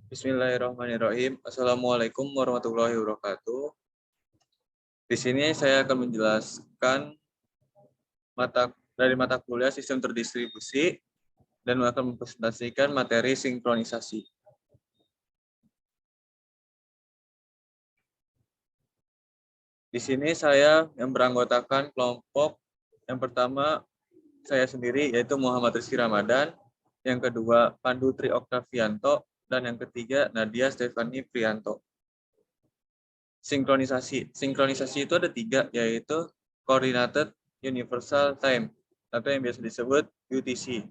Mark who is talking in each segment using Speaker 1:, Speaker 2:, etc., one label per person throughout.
Speaker 1: Bismillahirrahmanirrahim. Assalamualaikum warahmatullahi wabarakatuh. Di sini saya akan menjelaskan mata kuliah sistem terdistribusi dan akan mempresentasikan materi sinkronisasi. Di sini saya yang beranggotakan kelompok yang pertama saya sendiri yaitu Muhammad Rizky Ramadan, yang kedua Pandu Tri Oktavianto, dan yang ketiga Nadia Stefani Prianto. Sinkronisasi itu ada 3, yaitu Coordinated Universal Time atau yang biasa disebut UTC.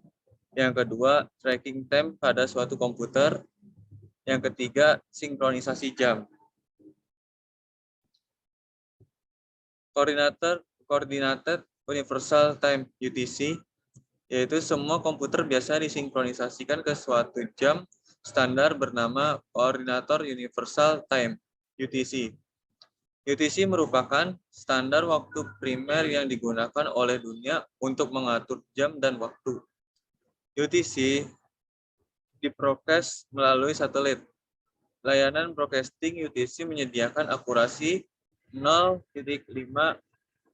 Speaker 1: Yang kedua, tracking time pada suatu komputer. Yang ketiga, sinkronisasi jam. Coordinated Universal Time UTC, yaitu semua komputer biasa disinkronisasikan ke suatu jam standar bernama Coordinator Universal Time UTC. UTC merupakan standar waktu primer yang digunakan oleh dunia untuk mengatur jam dan waktu. UTC diproses melalui satelit. Layanan broadcasting UTC menyediakan akurasi 0,5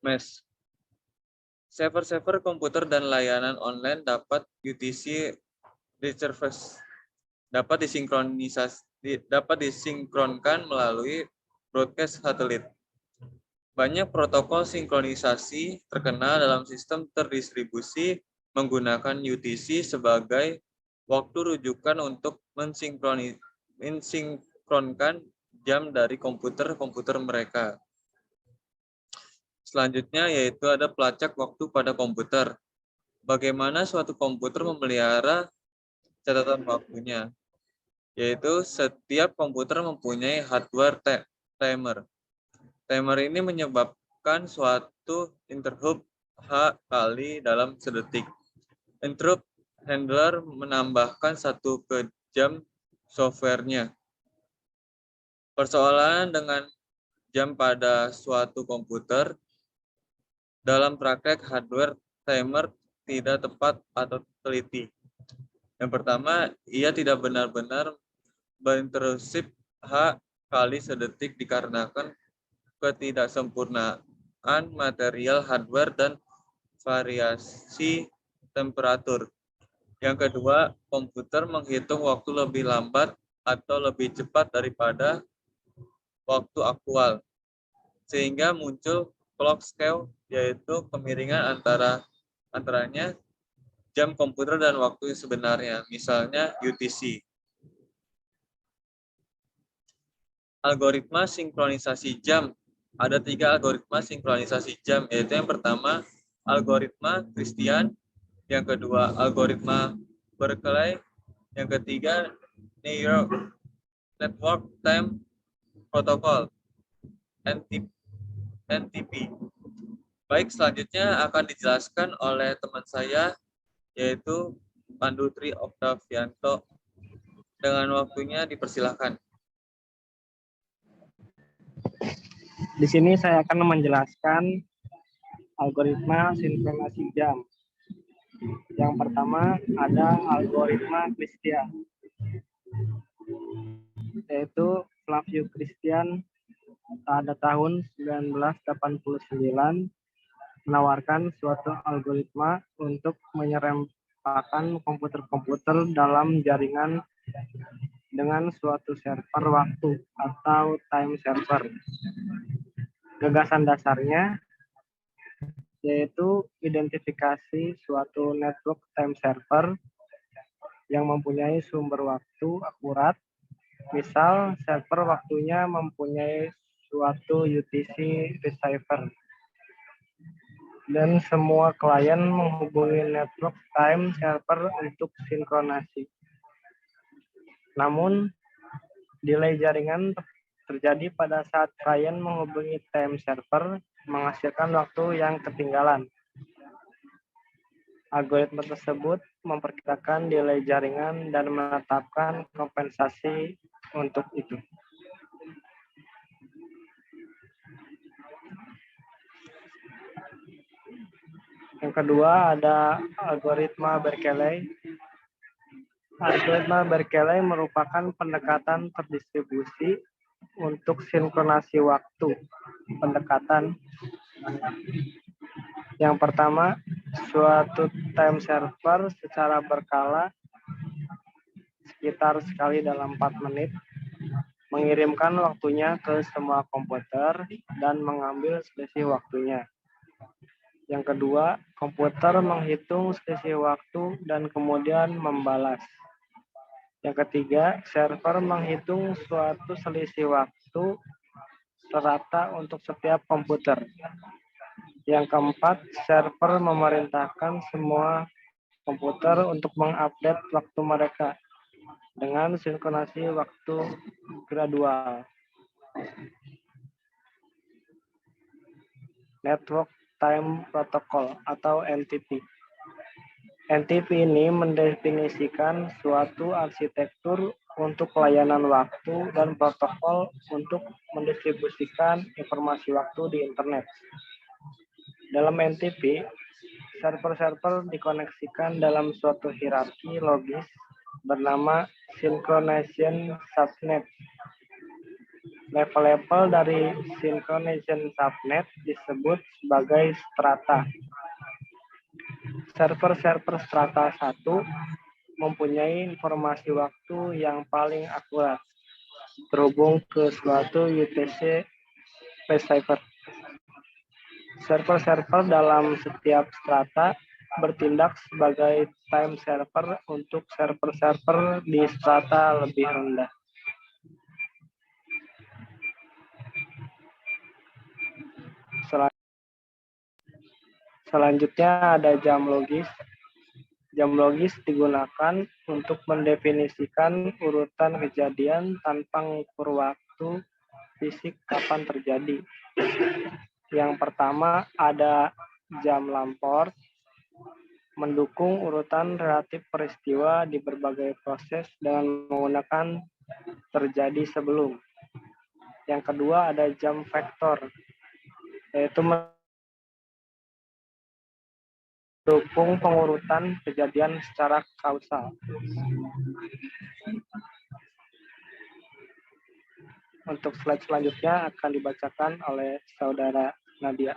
Speaker 1: mesh. Server-server komputer dan layanan online dapat UTC reserves dapat disinkronkan melalui broadcast satelit. Banyak protokol sinkronisasi terkenal dalam sistem terdistribusi menggunakan UTC sebagai waktu rujukan untuk mensinkronkan jam dari komputer-komputer mereka. Selanjutnya yaitu ada pelacak waktu pada komputer. Bagaimana suatu komputer memelihara catatan waktunya? Yaitu setiap komputer mempunyai hardware timer. Timer ini menyebabkan suatu interrupt H kali dalam sedetik. Interrupt handler menambahkan 1 ke jam softwarenya. Persoalan dengan jam pada suatu komputer dalam praktek hardware timer tidak tepat atau teliti. Yang pertama, ia tidak benar-benar berinterupsi H kali sedetik dikarenakan ketidaksempurnaan material hardware dan variasi temperatur. Yang kedua, komputer menghitung waktu lebih lambat atau lebih cepat daripada waktu aktual, sehingga muncul clock skew, yaitu kemiringan antaranya jam komputer dan waktu sebenarnya, misalnya UTC. Algoritma sinkronisasi jam. Ada 3 algoritma sinkronisasi jam, yaitu yang pertama algoritma Christian, yang kedua algoritma Berkeley, yang ketiga Neural Network Time Protocol NTP. Baik, selanjutnya akan dijelaskan oleh teman saya yaitu Pandu Tri Oktavianto. Dengan waktunya dipersilahkan.
Speaker 2: Di sini saya akan menjelaskan algoritma sinkronasi jam. Yang pertama ada algoritma Christian, yaitu Flavio Christian pada tahun 1989 menawarkan suatu algoritma untuk menyerempakkan komputer-komputer dalam jaringan dengan suatu server waktu atau time server. Gagasan dasarnya yaitu identifikasi suatu network time server yang mempunyai sumber waktu akurat. Misal, server waktunya mempunyai suatu UTC receiver. Dan semua klien menghubungi network time server untuk sinkronasi. Namun, delay jaringan terjadi pada saat klien menghubungi time server, menghasilkan waktu yang ketinggalan. Algoritma tersebut memperkirakan delay jaringan dan menetapkan kompensasi untuk itu. Yang kedua ada algoritma Berkeley. Algoritma Berkeley merupakan pendekatan terdistribusi untuk sinkronasi waktu. Pendekatan yang pertama, suatu time server secara berkala sekitar sekali dalam 4 menit mengirimkan waktunya ke semua komputer dan mengambil selisih waktunya. Yang kedua, komputer menghitung selisih waktu dan kemudian membalas. Yang ketiga, server menghitung suatu selisih waktu serata untuk setiap komputer. Yang keempat, server memerintahkan semua komputer untuk mengupdate waktu mereka dengan sinkronasi waktu gradual. Network Time Protocol atau NTP. NTP ini mendefinisikan suatu arsitektur untuk pelayanan waktu dan protokol untuk mendistribusikan informasi waktu di internet. Dalam NTP, server-server dikoneksikan dalam suatu hierarki logis bernama synchronization subnet. Level-level dari synchronization subnet disebut sebagai strata. Server-server strata 1 mempunyai informasi waktu yang paling akurat terhubung ke suatu UTC receiver. Server-server dalam setiap strata bertindak sebagai time server untuk server-server di strata lebih rendah. Selanjutnya ada jam logis. Jam logis digunakan untuk mendefinisikan urutan kejadian tanpa mengukur waktu fisik kapan terjadi. Yang pertama ada jam Lamport, mendukung urutan relatif peristiwa di berbagai proses dengan menggunakan terjadi sebelum. Yang kedua ada jam vektor, yaitu mendukung pengurutan kejadian secara kausal. Untuk slide selanjutnya akan dibacakan oleh Saudara Nadia.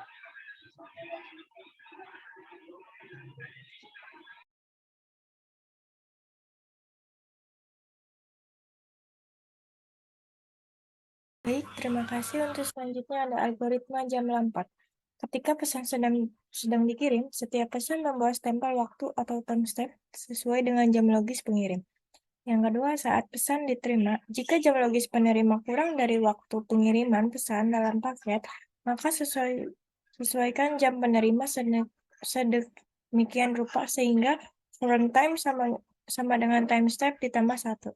Speaker 3: Baik, terima kasih. Untuk selanjutnya ada algoritma jam Lamport. Ketika pesan sedang dikirim, setiap pesan membawa stempel waktu atau timestamp sesuai dengan jam logis pengirim. Yang kedua, saat pesan diterima, jika jam logis penerima kurang dari waktu pengiriman pesan dalam paket, maka sesuaikan jam penerima sedemikian rupa sehingga current time sama dengan timestamp ditambah 1.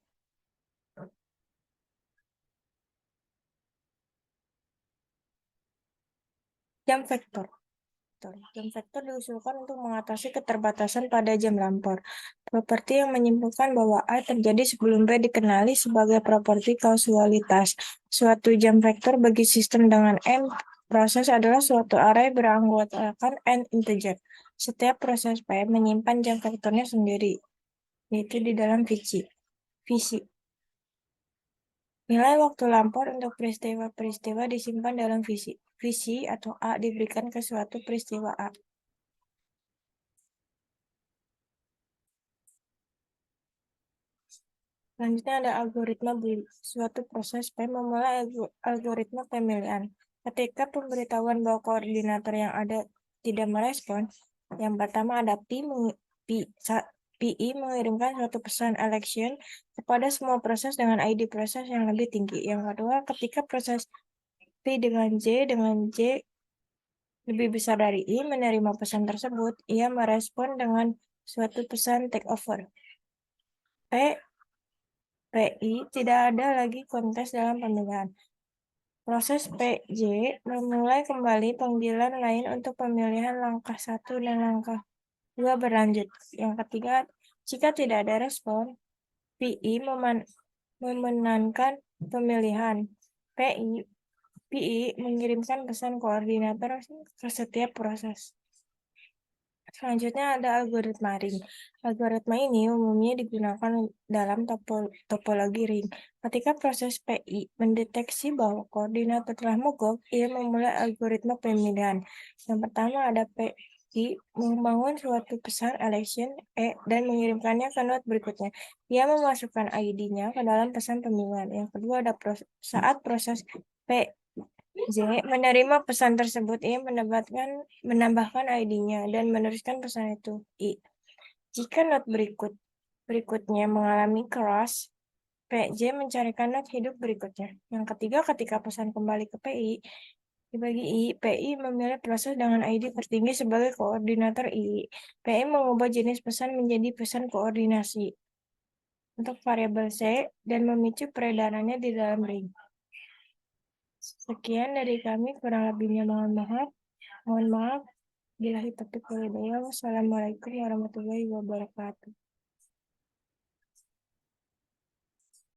Speaker 3: Jam vektor. Jam vektor diusulkan untuk mengatasi keterbatasan pada jam Lamport. Properti yang menyimpulkan bahwa A terjadi sebelum B dikenali sebagai properti kausalitas. Suatu jam vektor bagi sistem dengan M proses adalah suatu array beranggotakan n integer. Setiap proses P menyimpan jam vektornya sendiri, yaitu di dalam visi. Nilai waktu Lamport untuk peristiwa-peristiwa disimpan dalam visi. Visi atau A diberikan ke suatu peristiwa A. Selanjutnya ada algoritma Boole. Suatu proses P memulai algoritma pemilihan. Ketika pemberitahuan bahwa koordinator yang ada tidak merespon, yang pertama ada PI mengirimkan suatu pesan election kepada semua proses dengan ID proses yang lebih tinggi. Yang kedua, ketika proses P dengan J lebih besar dari I menerima pesan tersebut, ia merespon dengan suatu pesan takeover. PI tidak ada lagi kontes dalam pemilihan. Proses PJ memulai kembali panggilan lain untuk pemilihan langkah 1 dan langkah 2 berlanjut. Yang ketiga, jika tidak ada respon, PI memenangkan pemilihan. PI mengirimkan pesan koordinator ke setiap proses. Selanjutnya ada algoritma ring. Algoritma ini umumnya digunakan dalam topologi ring. Ketika proses PI mendeteksi bahwa koordinator telah mogok, ia memulai algoritma pemilihan. Yang pertama ada PI membangun suatu pesan election E dan mengirimkannya ke node berikutnya. Ia memasukkan ID-nya ke dalam pesan pemilihan. Yang kedua ada saat proses P J menerima pesan tersebut, ia menambahkan ID-nya dan meneruskan pesan itu. I. Jika node berikutnya mengalami crash, PJ mencarikan node hidup berikutnya. Yang ketiga, ketika pesan kembali ke PI, dibagi I, PI memilih proses dengan ID tertinggi sebagai koordinator I. PI mengubah jenis pesan menjadi pesan koordinasi untuk variabel C dan memicu peredarannya di dalam ring. Sekian dari kami, kurang lebihnya mohon maaf. Mohon maaf. Billahi taufiq wal hidayah. Wassalamualaikum warahmatullahi wabarakatuh.